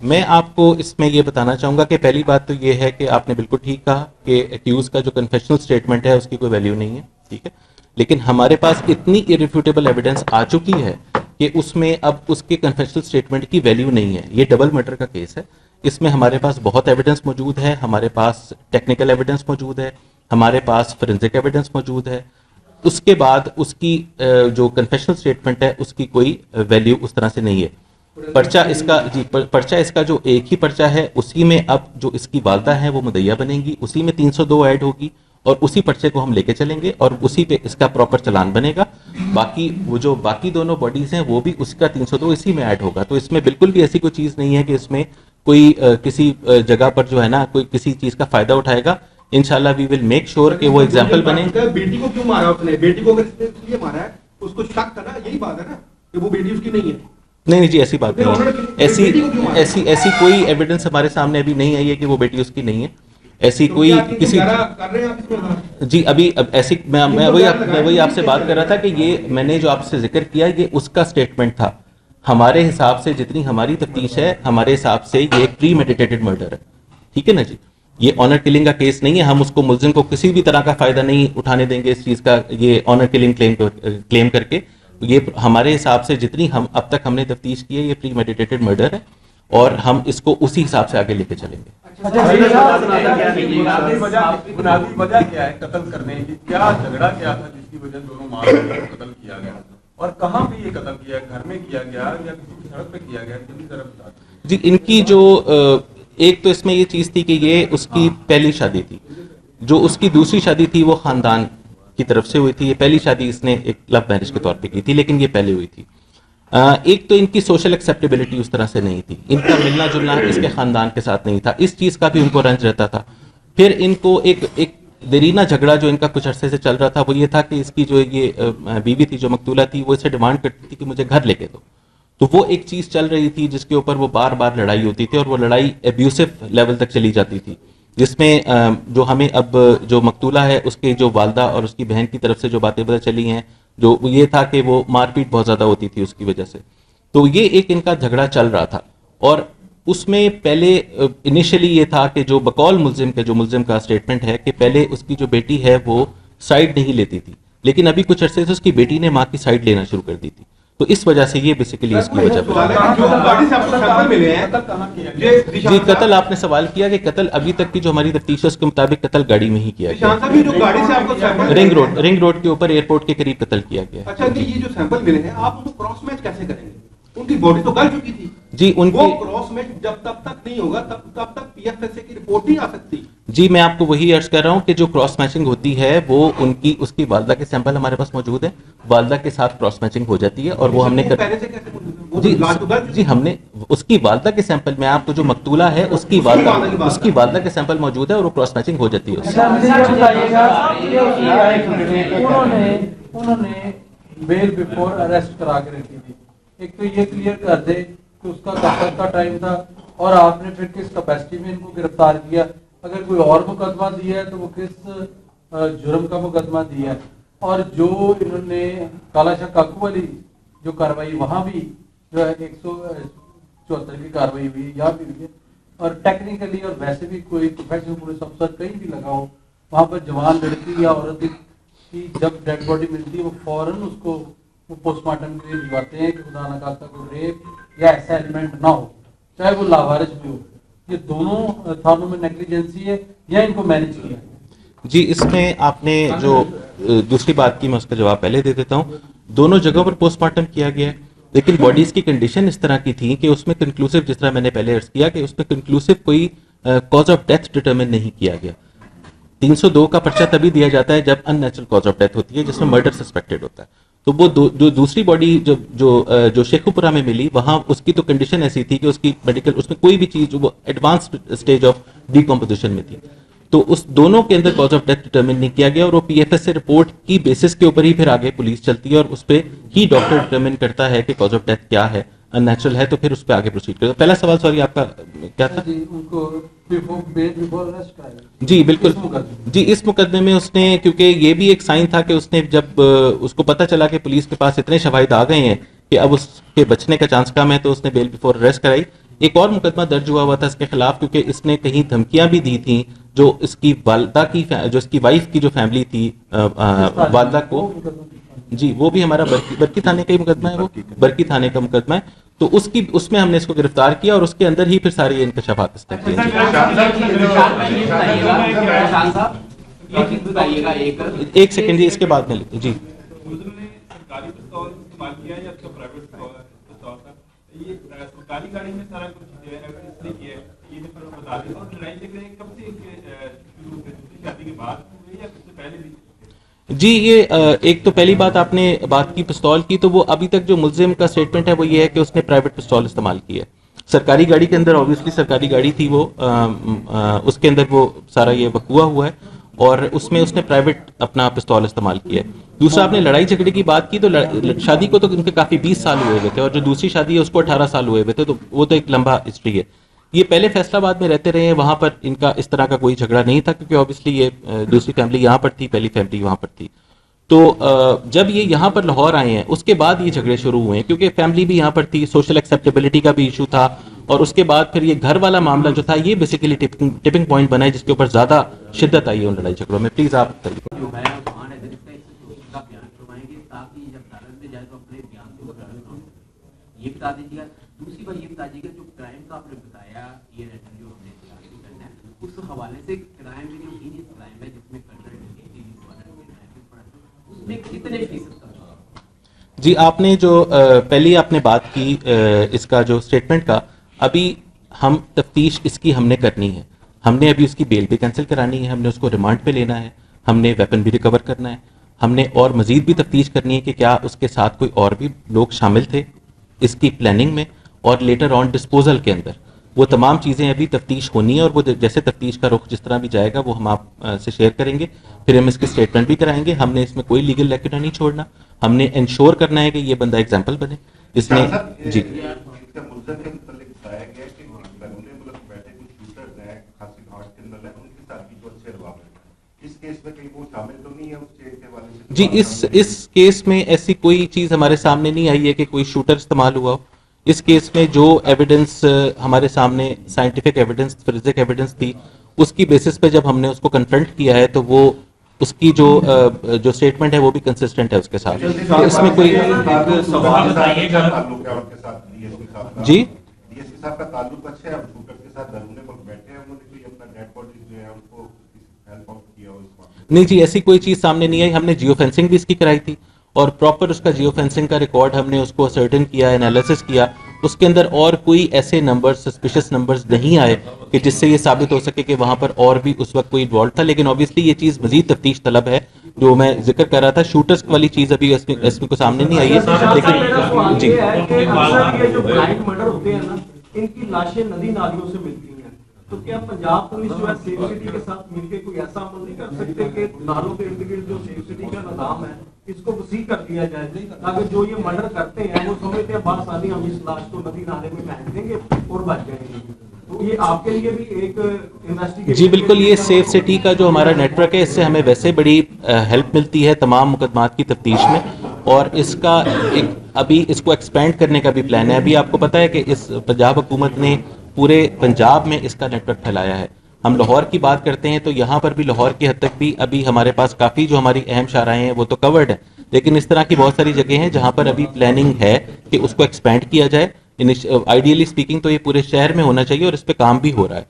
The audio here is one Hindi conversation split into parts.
मैं आपको इसमें ये बताना चाहूँगा कि पहली बात तो ये है कि आपने बिल्कुल ठीक कहा कि एक्यूज़ का जो कन्फेशनल स्टेटमेंट है उसकी कोई वैल्यू नहीं है, ठीक है। लेकिन हमारे पास इतनी इरिफ्यूटेबल एविडेंस आ चुकी है कि उसमें अब उसके कन्फेशनल स्टेटमेंट की वैल्यू नहीं है। ये डबल मर्डर का केस है, इसमें हमारे पास बहुत एविडेंस मौजूद है, हमारे पास टेक्निकल एविडेंस मौजूद है, हमारे पास फोरेंसिक एविडेंस मौजूद है। उसके बाद उसकी जो कन्फेशनल स्टेटमेंट है उसकी कोई वैल्यू उस तरह से नहीं है। पर्चा इसका जी पर्चा इसका जो एक ही पर्चा है उसी में अब जो इसकी वालदा है वो मुदैया बनेंगी, उसी में 302 ऐड होगी और उसी पर्चे को हम लेके चलेंगे और उसी पे इसका प्रॉपर चालान बनेगा। बाकी वो जो बाकी दोनों बॉडीज हैं वो भी उसका 302 इसी में ऐड होगा। तो इसमें बिल्कुल भी ऐसी कोई चीज नहीं है कि इसमें कोई किसी जगह पर जो है ना कोई किसी चीज का फायदा उठाएगा। इंशाल्लाह वी विल मेक श्योर कि वो एग्जाम्पल बने। बेटी को क्यों मारा उसने? बेटी को अगर इसलिए मारा है उसको शक था ना, यही बात है ना कि वो बेटी उसकी नहीं है। नहीं जी, ऐसी बात नहीं है। ऐसी कोई एविडेंस हमारे सामने अभी नहीं आई है कि वो बेटी उसकी नहीं है। ऐसी तो कोई किसी कर रहे हैं आप इसमें? जी अभी अब ऐसी मैं वही आपसे बात कर रहा था कि ये मैंने जो आपसे जिक्र किया ये उसका स्टेटमेंट था। हमारे हिसाब से जितनी हमारी तफ्तीश है हमारे हिसाब से ये एक प्री मेडिटेटेड मर्डर है, ठीक है ना जी। ये ऑनर किलिंग का केस नहीं है। हम उसको मुल्जिम को किसी भी तरह का फायदा नहीं उठाने देंगे इस चीज का, ये ऑनर किलिंग क्लेम करके। ये हमारे हिसाब से जितनी हम अब तक हमने तफ्तीश की है ये प्री मेडिटेटेड मर्डर है और हम इसको उसी हिसाब से आगे लेके चलेंगे। बुनियादी वजह क्या है कत्ल करने की? क्या झगड़ा क्या था जिसकी वजह दोनों मार कत्ल किया गया और कहां पे ये कत्ल किया? घर में किया गया या किसी सड़क पे किया गया? जल्दी जरा बता दीजिए। जी इनकी जो एक तो इसमें ये चीज थी कि ये उसकी पहली शादी थी, जो उसकी दूसरी शादी थी वो खानदान की तरफ से हुई थी। ये पहली शादी इसने एक लव मैरिज के तौर पे की थी लेकिन ये पहले हुई थी। एक तो इनकी सोशल एक्सेप्टेबिलिटी उस तरह से नहीं थी, इनका मिलना जुलना इसके खानदान के साथ नहीं था, इस चीज का भी उनको रंज रहता था। फिर इनको एक देरीना झगड़ा जो इनका कुछ अरसे से चल रहा था वो ये था कि इसकी जो ये बीवी थी जो मकतूला थी वो इससे डिमांड करती थी कि मुझे घर लेके दो। तो वो एक चीज चल रही थी जिसके ऊपर वो बार बार लड़ाई होती थी और वो लड़ाई एब्यूसिव लेवल तक चली जाती थी, जिसमें जो हमें अब जो मकतूला है उसके जो वालदा और उसकी बहन की तरफ से जो बातें पता चली हैं जो ये था कि वो मारपीट बहुत ज्यादा होती थी उसकी वजह से। तो ये एक इनका झगड़ा चल रहा था और उसमें पहले इनिशियली ये था कि जो बकौल मुल्जिम का स्टेटमेंट है कि पहले उसकी जो बेटी है वो साइड नहीं लेती थी, लेकिन अभी कुछ अरसे से उसकी बेटी ने माँ की साइड लेना शुरू कर दी थी। तो इस वजह से ये बेसिकली इसकी वजह जी कत्ल आपने सवाल किया कि कत्ल अभी तक की जो हमारी तफ्तीश है उसके मुताबिक कत्ल गाड़ी में ही किया गया। रिंग रोड के ऊपर एयरपोर्ट के करीब कत्ल किया गया। अच्छा ये जो सैंपल मिले हैं आप उनको क्रॉस मैच कैसे करेंगे? उनकी बॉडी तो गल चुकी थी जी, उनकी वो क्रॉस मैच जब तक नहीं होगा तब तक पीएफएसए की रिपोर्ट नहीं आ सकती। जी मैं आपको वही अर्ज कर रहा हूँ कि जो क्रॉस मैचिंग होती है वो उसकी वालदा के सैंपल हमारे पास मौजूद है, वालदा के साथ क्रॉस मैचिंग हो जाती है और वो हमने जी हमने उसकी वालदा के सैंपल में आपको जो मकतूला है उसकी वालदा के सैंपल मौजूद है और वो क्रॉस मैचिंग हो जाती है। उन्होंने बेल बिफोर अरेस्ट करा के रखी थी। एक तो ये क्लियर कर दे कि उसका कब का टाइम था और आपने फिर किस कैपेसिटी में इनको गिरफ्तार किया। अगर कोई और मुकदमा दिया है तो वो किस जुर्म का मुकदमा दिया है। और जो इन्होंने कालाशाह काकू वाली जो कार्रवाई वहां भी जो है 174 की कार्रवाई हुई यहाँ भी हुई है और टेक्निकली और वैसे भी कोई प्रोफेशनल पुलिस अफसर कहीं भी लगा हो वहां पर जवान लड़की या औरत की जब डेड बॉडी मिलती है वो फौरन उसको वो पोस्टमार्टम के लिए भिजवाते हैं कि खुदा न खास्ता कोई रेप या ऐसा एलिमेंट ना हो, चाहे वो लावारिस भी हो। ये दोनों थानों में नेग्लिजेंसी है या इनको मैनेज किया? जी इसमें आपने जो दूसरी बात की मैं उसका जवाब पहले दे देता हूँ। दोनों जगहों पर पोस्टमार्टम किया गया है लेकिन बॉडीज की कंडीशन इस तरह की थी कि उसमें कंक्लूसिव, जिस तरह मैंने पहले अर्ज किया कि उसमें कंक्लूसिव कोई कॉज ऑफ डेथ डिटरमिन नहीं किया गया। 302 का पर्चा तभी दिया जाता है जब अननेचुरल कॉज ऑफ डेथ होती है जिसमें मर्डर सस्पेक्टेड होता है। तो वो जो दूसरी बॉडी जो शेखुपुरा में मिली वहां उसकी तो कंडीशन ऐसी थी कि उसकी मेडिकल उसमें कोई भी चीज वो एडवांस स्टेज ऑफ डीकम्पोजिशन में थी। तो उस दोनों के अंदर कॉज ऑफ डेथ डिटरमिन नहीं किया गया और वो पीएफएसए रिपोर्ट की बेसिस के ऊपर ही फिर आगे पुलिस चलती है और उस पर ही डॉक्टर डिटरमिन करता है कि कॉज ऑफ डेथ क्या है, अननेचुरल है तो फिर उस पर आगे प्रोसीड करेगा। पहला सवाल सॉरी आपका क्या था? जी बिल्कुल जी इस मुकदमे में उसने, क्योंकि ये भी एक साइन था कि उसने जब उसको पता चला कि पुलिस के पास इतने शवाहिद आ गए हैं कि अब उसके बचने का चांस कम है तो उसने बेल बिफोर अरेस्ट कराई। एक और मुकदमा दर्ज हुआ था इसके खिलाफ, क्योंकि इसने कहीं धमकियां भी दी थी जो इसकी वालदा की, जो इसकी वाइफ की जो फैमिली थी, वालदा को। जी, वो भी हमारा बरकी थाने का ही मुकदमा है, वो बरकी थाने का मुकदमा है। तो उसमें हमने इसको गिरफ्तार किया और उसके अंदर ही फिर सारे ये इंकशाफात इस तक किए। एक सेकंड जी, इसके बाद में लेते जी। सरकारी पिस्तौल इस्तेमाल किया या उसका प्राइवेट पिस्तौल था? ये सरकारी गाड़ी में सारा कुछ जो है इसने किया है, ये भी थोड़ा बता दें। और लड़ाई झगड़े कब से शुरू हुए? दूसरी शादी के बाद हुए या उससे पहले भी? जी, ये एक तो पहली बात आपने बात की पिस्तौल की, तो वो अभी तक जो मुल्जिम का स्टेटमेंट है वो ये है कि उसने प्राइवेट पिस्तौल इस्तेमाल की है। सरकारी गाड़ी के अंदर, ऑब्वियसली सरकारी गाड़ी थी वो, उसके अंदर वो सारा ये वकूआ हुआ है और उसमें उसने प्राइवेट अपना पिस्तौल इस्तेमाल किया है। दूसरा, आपने लड़ाई झगड़े की बात की, तो शादी को तो उनके काफ़ी 20 साल हुए हुए थे और जो दूसरी शादी है उसको 18 साल हुए हुए थे, तो वो तो एक लंबा हिस्ट्री है। ये पहले फैसलाबाद में रहते रहे हैं, वहाँ पर इनका इस तरह का कोई झगड़ा नहीं था, क्योंकि ऑब्वियसली ये दूसरी फैमिली यहाँ पर थी, पहली फैमिली वहाँ पर थी। तो जब ये यहाँ पर लाहौर आए हैं उसके बाद ये झगड़े शुरू हुए हैं, क्योंकि फैमिली भी यहाँ पर थी, सोशल एक्सेप्टेबिलिटी का भी इशू था, और उसके बाद फिर ये घर वाला मामला जो था ये बेसिकली टिपिंग पॉइंट बना है, जिसके ऊपर ज्यादा शिद्दत आई है उन लड़ाई झगड़ों में। प्लीज आप ये बता दीजिएगा। दूसरी बात ये बता दीजिएगा, जो क्राइम का आपने बताया, ये लेटर जो हमने तैयार करना है, उस हवाले से क्राइम में जो हीनियस क्राइम है जिसमें उसमें कितने फीसद का? जी, आपने जो पहले आपने बात की इसका जो स्टेटमेंट का, अभी हम तफ्तीश इसकी हमने करनी है, हमने अभी उसकी बेल भी कैंसिल करानी है, हमने उसको रिमांड पे लेना है, हमने वेपन भी रिकवर करना है, हमने और मजीद भी तफ्तीश करनी है कि क्या उसके साथ कोई और भी लोग शामिल थे इसकी प्लानिंग में और लेटर ऑन डिस्पोजल के अंदर। वो तमाम चीज़ें अभी तफ्तीश होनी है और वो जैसे तफ्तीश का रुख जिस तरह भी जाएगा वो हम आप से शेयर करेंगे, फिर हम इसके स्टेटमेंट भी कराएंगे। हमने इसमें कोई लीगल लैक्यूना नहीं छोड़ना, हमने इंश्योर करना है कि ये बंदा एग्जाम्पल बने जिसमें जी। जी, इस केस में ऐसी कोई चीज हमारे सामने नहीं आई है कि कोई शूटर इस्तेमाल हुआ हो। इस केस में जो एविडेंस हमारे सामने साइंटिफिक एविडेंस, फोरेंसिक एविडेंस थी, उसकी बेसिस पे जब हमने उसको कन्फ्रंट किया है तो वो उसकी जो स्टेटमेंट है वो भी कंसिस्टेंट है उसके साथ। इसमें कोई जी साहब का ताल्लुक अच्छा है, अब शूटर के साथ दरूने पर बैठे हैं, उन्होंने कोई अपना डेड बॉडी जो है उनको हेल्प आउट किया हो इस मामले में? नहीं जी, ऐसी कोई चीज सामने नहीं आई। हमने जियो फेंसिंग भी इसकी कराई थी और प्रॉपर उसका जियो फेंसिंग का रिकॉर्ड हमने उसको असर्टेन किया, एनालिसिस किया, उसके अंदर और कोई ऐसे नंबर्स, सस्पिशियस नंबर्स नहीं आए कि जिससे ये साबित हो सके कि वहां पर और भी उस वक्त कोई इन्वॉल्व था। लेकिन ऑब्वियसली ये चीज मजीद तफ्तीश तलब है, जो मैं जिक्र कर रहा था, शूटर्स वाली चीज अभी एसपी को सामने नहीं आई है। लेकिन जी, ये जो ब्लाइंड मर्डर होते हैं ना, इनकी लाशें नदी नालियों से मिलती हैं, तो क्या पंजाब पुलिस जो है सेफ सिटी के साथ मिलकर कोई ऐसा अमल नहीं कर सकते कि नालों के इर्द गिर्द जो सेफ सिटी का निजाम है इसको वसी कर दिया जाए, ताकि जो ये मर्डर करते हैं वो समझते हैं बासानी हम इस लाश को नदी नाले में फेंक देंगे और बच जाएंगे। तो ये आपके लिए भी एक इन्वेस्टिगेशन। जी बिल्कुल, ये सेफ सिटी का जो हमारा नेटवर्क है इससे हमें वैसे बड़ी हेल्प मिलती है तमाम मुकदमात की तफ्तीश में, और इसका एक अभी इसको एक्सपेंड करने का भी प्लान है। अभी आपको पता है कि इस पंजाब हुकूमत ने पूरे पंजाब में इसका नेटवर्क फैलाया है। हम लाहौर की बात करते हैं तो यहाँ पर भी लाहौर की हद तक भी अभी हमारे पास काफ़ी जो हमारी अहम शाहराएं हैं वो तो कवर्ड है, लेकिन इस तरह की बहुत सारी जगह हैं जहाँ पर अभी प्लानिंग है कि उसको एक्सपेंड किया जाए। आइडियली स्पीकिंग तो ये पूरे शहर में होना चाहिए और इस पे काम भी हो रहा है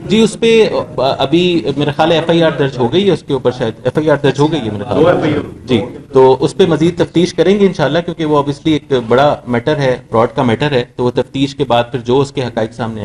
जी। उस पे अभी मेरे ख्याल है FIR दर्ज हो गई है, उसके ऊपर शायद FIR दर्ज हो गई है मेरे ख्याल जी। तो उस पे मजीद तफ्तीश करेंगे इंशाल्लाह, क्योंकि वो ऑब्वियसली एक बड़ा मैटर है, फ्रॉड का मैटर है, तो वो तफ्तीश के बाद फिर जो उसके हकाइक सामने